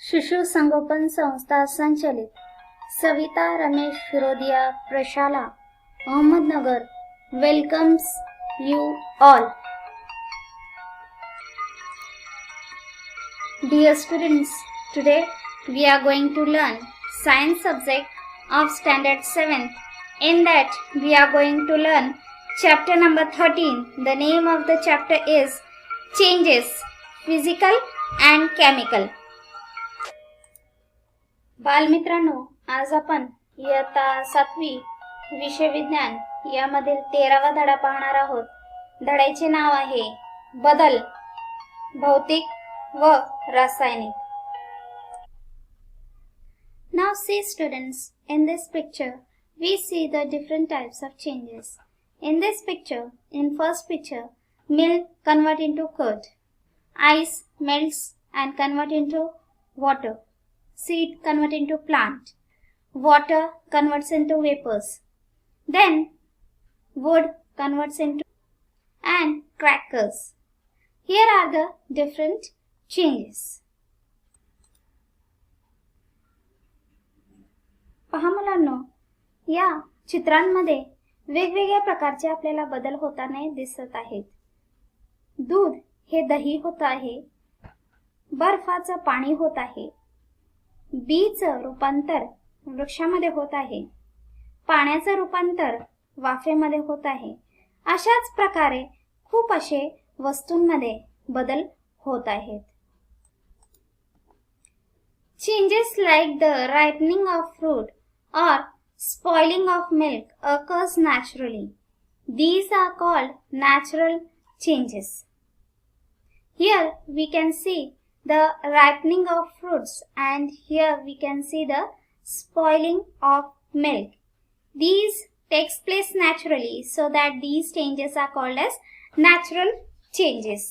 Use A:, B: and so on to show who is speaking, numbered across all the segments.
A: शिशु संगोपन संस्था संचलित सविता रमेश फिरोदिया प्रशाला Ahmednagar welcomes you all. Dear students, today we are going to learn science subject of standard 7th. In that we are going to learn chapter number 13. The name of the chapter is changes, physical and chemical. बालमित्रांनो, आज आपण इयत्ता 7वी विषय विज्ञान यामधील 13वा धडा पाहणार आहोत. धड्याचे नाव आहे बदल, भौतिक व रासायनिक. Now see students, in this picture we see the different types of changes. In this picture, in first picture, milk convert into curd, ice melts and convert into water, seed convert into plant, water converts into vapors, then wood converts into and crackers. Here are the different changes. पहा मुलांनो, या चित्रांमध्ये वेगवेगळ्या प्रकारचे आपल्याला बदल होताना दिसत आहेत. दूध हे दही होत आहे, बर्फाचं पाणी होत आहे, बीचं रूपांतर वृक्षामध्ये होत आहे, पाण्याचं रूपांतर वाफेमध्ये होत आहे. अशाच प्रकारे खूप असे वस्तूंमध्ये बदल होत आहेत. Changes like the ripening of fruit or spoiling of milk occurs naturally. These are called natural changes. Here we can see the ripening of fruits and here we can see the spoiling of milk. These takes place naturally, so that these changes are called as natural changes.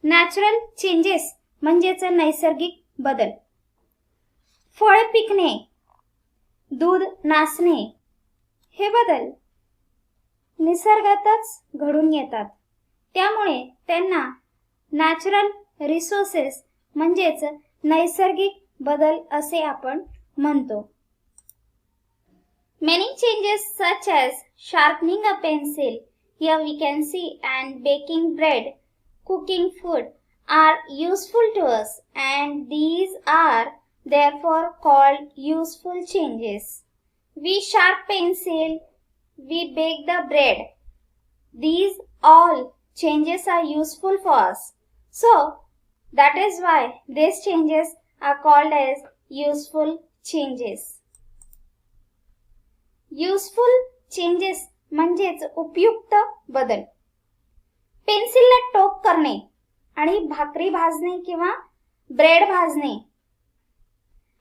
A: Natural changes म्हणजेच नैसर्गिक बदल. फळ पिकणे, दूध नासणे हे बदल निसर्गातच घडून येतात. त्यामुळे त्यांना नॅचरल रिसोर्सेस म्हणजेच नैसर्गिक बदल असे आपण म्हणतो. Many changes such as sharpening a pencil, here we can see, and baking bread, cooking food are useful to us, and these are therefore called useful changes. We sharp pencil, we bake the bread. These all changes are useful for us. So that is why these changes are called as useful changes. Useful changes म्हणजेच उपयुक्त बदल. पेन्सिलला टोक करणे आणि भाकरी भाजणे किंवा bread भाजणे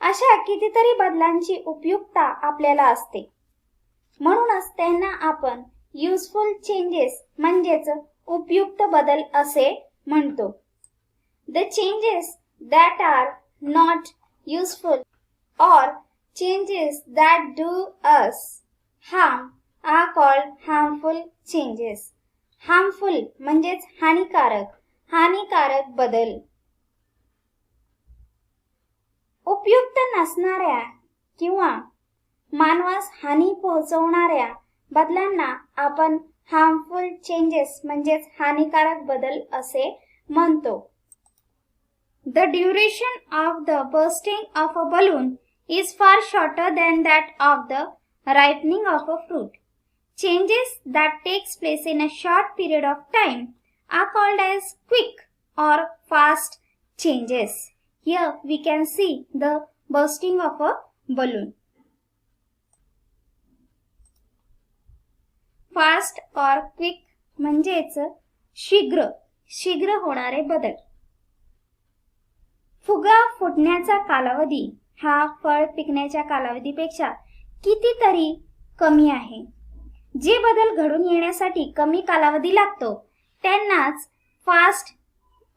A: अशा कितीतरी बदलांची उपयुक्तता आपल्याला असते. म्हणूनच त्यांना आपण युजफुल चेंजेस म्हणजेच उपयुक्त बदल असे म्हणतो. The changes that are not useful और changes that do us harm are called harmful changes. Harmful म्हणजेच हानिकारक, हानिकारक बदल. उपयुक्त नसणाऱ्या किंवा मानवास हानी पोहोचवणाऱ्या बदलांना आपण harmful changes म्हणजेच हानिकारक बदल असे म्हणतो. The duration of the bursting of a balloon is far shorter than that of the ripening of a fruit. Changes that takes place in a short period of time are called as quick or fast changes. Here we can see the bursting of a balloon. Fast or quick म्हणजेच शीघ्र, शीघ्र होणारे बदल. फुगा फुटण्याचा कालावधी हा फळ पिकण्याच्या कालावधीपेक्षा कितीतरी कमी आहे. जे बदल घडून येण्यासाठी कमी कालावधी लागतो त्यांनाच फास्ट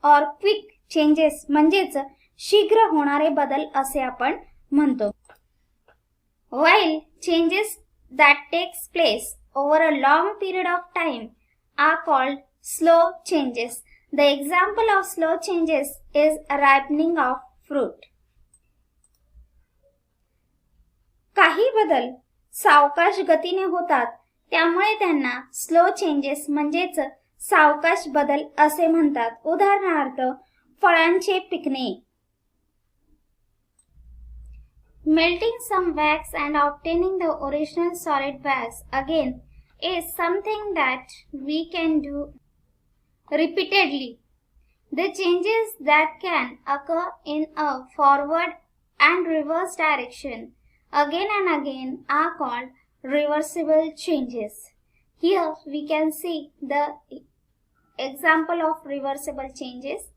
A: और क्विक चेंजेस म्हणजेच शीघ्र होणारे बदल असे आपण म्हणतो. While changes that takes place over a long period of time are called slow changes. The example of slow changes is a ripening of fruit. काही बदल सावकाश गतीने होतात, त्यामुळे त्यांना स्लो चेंजेस म्हणजेच सावकाश बदल असे म्हणतात. उदाहरणार्थ फळांचे पिकणे. Melting some wax and obtaining the original solid wax again is something that we can do repeatedly. The changes that can occur in a forward and reverse direction again and again are called reversible changes. Here we can see the example of reversible changes.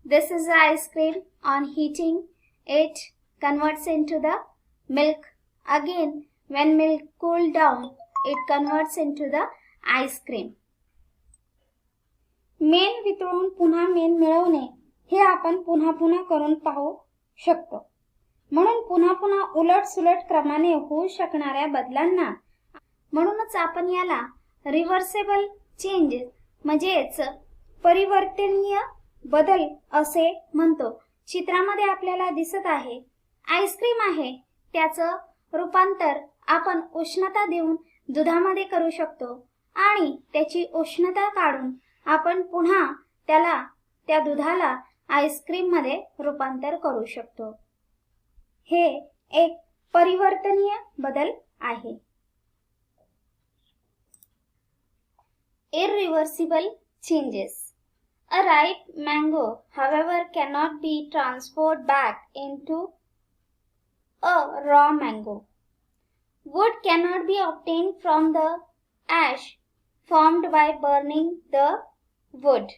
A: This is ice cream. On heating it converts into the milk. Again, when milk cooled down, it converts into the ice cream. मेण वितळून पुन्हा मेण मिळवणे हे आपण पुन्हा पुन्हा करून पाहू शकतो. म्हणून पुन्हा पुन्हा उलट सुलट क्रमाने होऊ शकणाऱ्या बदलांना म्हणूनच आपण याला रिव्हर्सेबल चेंजेस म्हणजेच परिवर्तनीय बदल असे म्हणतो. चित्रामध्ये आपल्याला दिसत आहे आईस्क्रीम आहे, त्याचं रूपांतर आपण उष्णता देऊन दुधामध्ये करू शकतो आणि त्याची उष्णता काढून आपण पुन्हा त्या दुधाला आईस्क्रीम मध्ये रूपांतर करू शकतो. हे एक परिवर्तनीय बदल आहे. Irreversible changes. A ripe mango, however, cannot be transformed back into a raw mango. Wood cannot be obtained from the ash formed by burning the wood.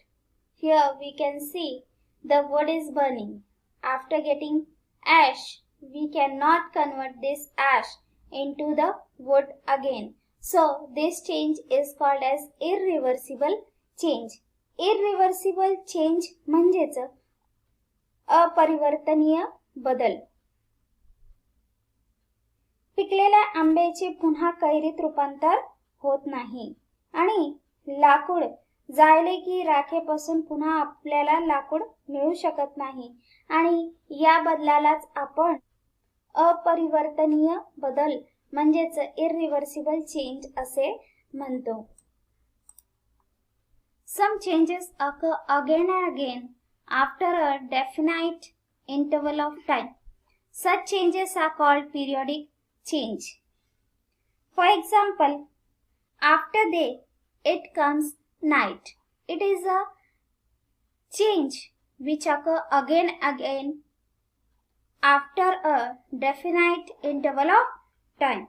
A: Here we can see the wood is burning. After getting ash, we cannot convert this ash into the wood again. So this change is called as irreversible change. Irreversible change म्हणजेच अपरिवर्तनीय बदल. पिकलेल्या आंब्याचे पुन्हा कैरीत रूपांतर होत नाही आणि लाकूड जाळले की राखेपासून पुन्हा आपल्याला लाकूड मिळू शकत नाही आणि या बदलालाच आपण अपरिवर्तनीय बदल म्हणजेच इररिव्हर्सिबल चेंज असे म्हणतो. Some changes occur again and again after a definite interval of time. Such changes are called periodic change. For example, after day it comes night. It is a change which occur again and again after a definite interval of time,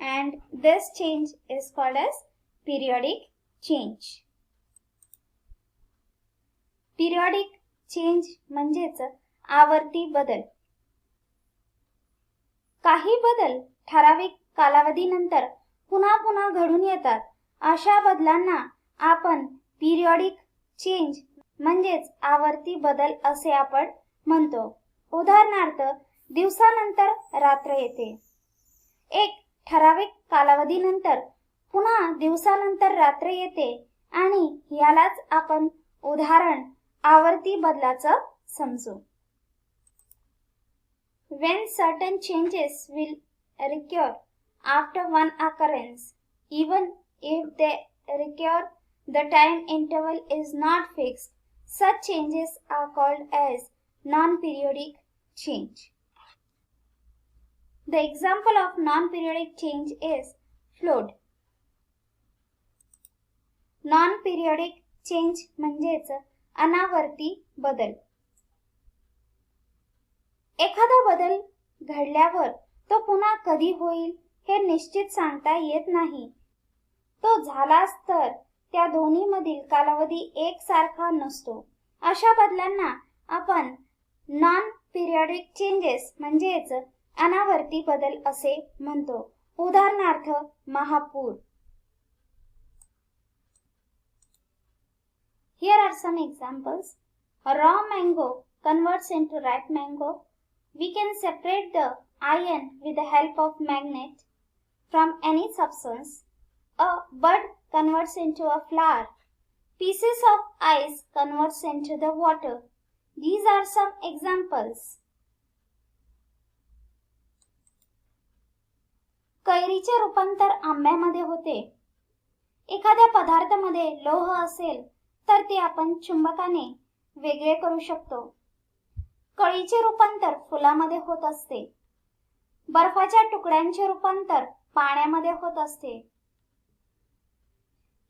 A: and this change is called as periodic change. Periodic change म्हणजेच आवर्ती बदल. काही बदल ठराविक कालावधीनंतर पुन्हा पुन्हा घडून येतात. अशा बदलांना आपण पिरियडिक चेंज म्हणजेच आवर्ती बदल असे आपण म्हणतो. उदाहरणार्थ दिवसानंतर रात्र येते. एक ठराविक कालावधीनंतर पुन्हा दिवसानंतर रात्र येते आणि यालाच आपण उदाहरण आवर्ती बदलाचं समजू. When certain changes will recur after one occurrence, even if they recur, the time interval is not fixed. Such changes are called as non-periodic change. The example of non-periodic change is flood. Non-periodic change म्हणजेच अनावर्ती बदल. एखादा बदल घडल्यावर तो पुन्हा कधी होईल हे निश्चित सांगता येत नाही. तो झालाच तर त्या दोन्हीमधील कालावधी एकसारखा नसतो. अशा बदलांना आपण नॉन पिरियडिक चेंजेस म्हणजेच अनावर्ती बदल असे म्हणतो. उदाहरणार्थ महापूर. Here are some examples. A raw mango converts into ripe mango. We can separate the iron with the help of magnet from any substance. A bud converts into a flower. Pieces of ice converts into the water. These are some examples. कैरीचे रूपांतर आंब्यामध्ये होते. एखाद्या पदार्थामध्ये लोह असेल तर ते आपण चुंबकाने वेगळे करू शकतो. कळीचे रूपांतर फुलामध्ये होत असते. बर्फाच्या तुकड्यांचे रूपांतर पाण्यामध्ये होत असते.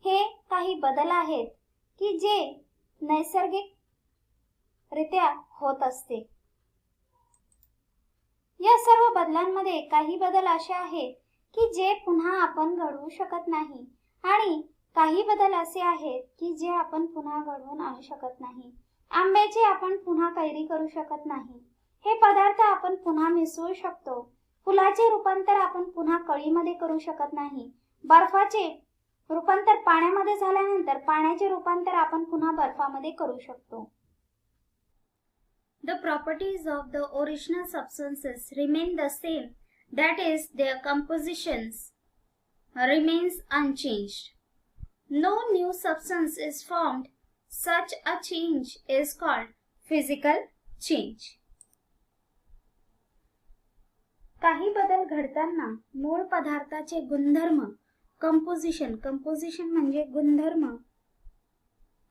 A: हे काही बदल आहेत की जे नैसर्गिकरित्या होत असते. या सर्व बदलांमध्ये काही बदल असे आहेत की जे पुन्हा आपण घडवू शकत नाही आणि काही बदल असे आहेत की जे आपण पुन्हा घडवून आणू शकत नाही. आंब्याची आपण पुन्हा कैरी करू शकत नाही. हे पदार्थ आपण पुन्हा मिसळू शकतो. फुलाचे रूपांतर आपण पुन्हा कळीमध्ये करू शकत नाही. बर्फाचे रूपांतर पाण्यामध्ये झाल्यानंतर पाण्याचे रूपांतर आपण पुन्हा बर्फामध्ये करू शकतो. The properties of the original substances remain the same, that is, their compositions remains unchanged. No new substance is formed. Such a change is called physical change. काही बदल घडताना मूळ पदार्थाचे गुणधर्म कंपोजिशन म्हणजे गुणधर्म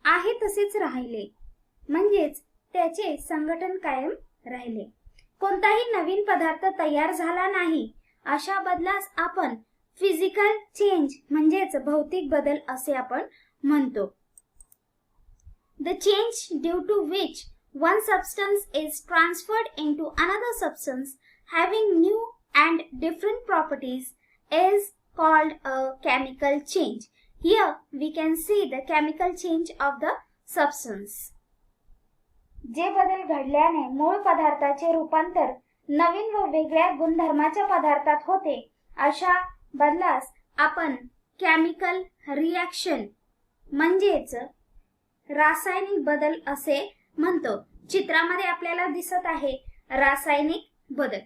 A: आहे तसेच राहिले, म्हणजेच त्याचे संघटन कायम राहिले. कोणताही नवीन पदार्थ तयार झाला नाही. अशा बदलास आपण फिजिकल चेंज म्हणजेच भौतिक बदल असे आपण म्हणतो. The change due to which one substance is transferred into another substance having new and different properties is called a chemical change. Here we can see the chemical change of the substance. जे बदल घडल्याने मूळ पदार्थाचे रूपांतर नवीन व वेगळ्या गुणधर्माच्या पदार्थात होते, अशा बदलास आपण केमिकल रिॲक्शन म्हणजेच रासायनिक बदल असे म्हणतो. चित्रामध्ये आपल्याला दिसत आहे रासायनिक बदल.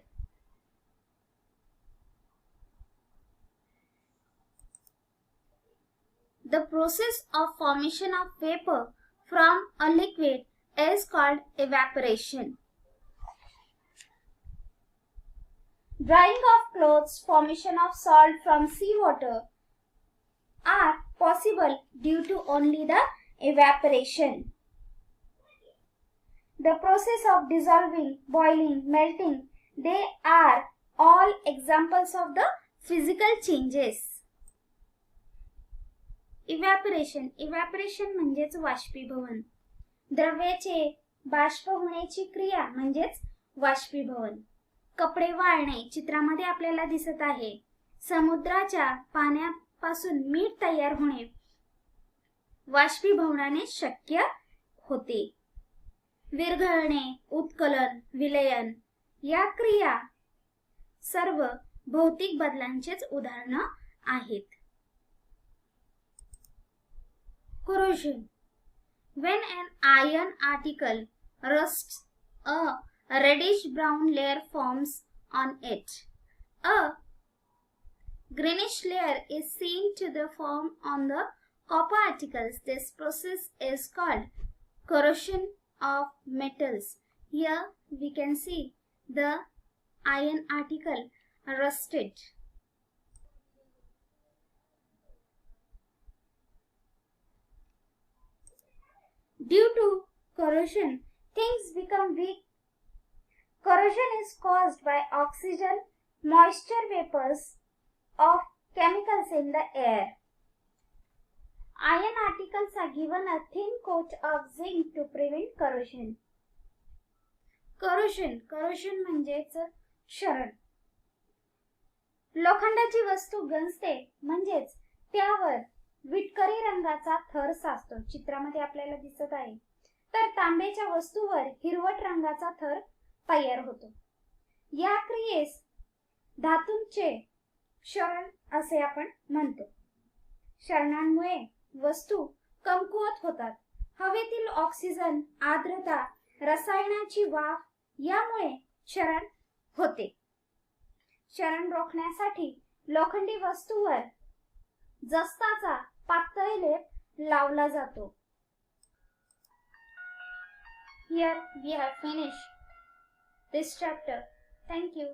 A: The process of formation of vapor from a liquid is called evaporation. Drying of clothes, formation of salt from seawater are possible due to only the evaporation. The process of dissolving, boiling, melting, they are all examples of the physical changes. Evaporation म्हणजेच वाष्पीभवन. द्रव्याचे बाष्प होण्याची क्रिया म्हणजेच वाष्पीभवन. कपडे वाळणे चित्रामध्ये आपल्याला दिसत आहे. समुद्राच्या पाण्यापासून मीठ तयार होणे वाष्पीभवनाने शक्य होते. विरघळणे, उत्कलन, विलयन या क्रिया सर्व भौतिक बदलांचेच उदाहरण आहेत. Corrosion. When an iron article rusts, a reddish brown layer forms on it. A greenish layer is seen to form on the copper articles. This process is called corrosion of metals. Here we can see the iron article rusted. Due to corrosion, things become weak. Corrosion is caused by oxygen, moisture vapors of chemicals in the air. Iron articles are given a thin coat of zinc to prevent corrosion. Corrosion म्हणजेच क्षरण. लोखंडाची वस्तू गंजते म्हणजेच त्यावर विटकरी रंगाचा थर साचतो. चित्रामध्ये आपल्याला दिसत आहे. तर तांब्याच्या वस्तूवर हिरवट रंगाचा थर तयार होतो. या क्रियेस धातूंचे क्षरण असे आपण म्हणतो. क्षरणांमुळे वस्तू कमकुवत होतात. हवेतील ऑक्सिजन, आर्द्रता, रसायनाची वाफ यामुळे क्षरण होते. क्षरण रोखण्यासाठी लोखंडी वस्तूवर जस्ताचा पातळ लेप लावला जातो. Here we have finished this chapter. Thank you.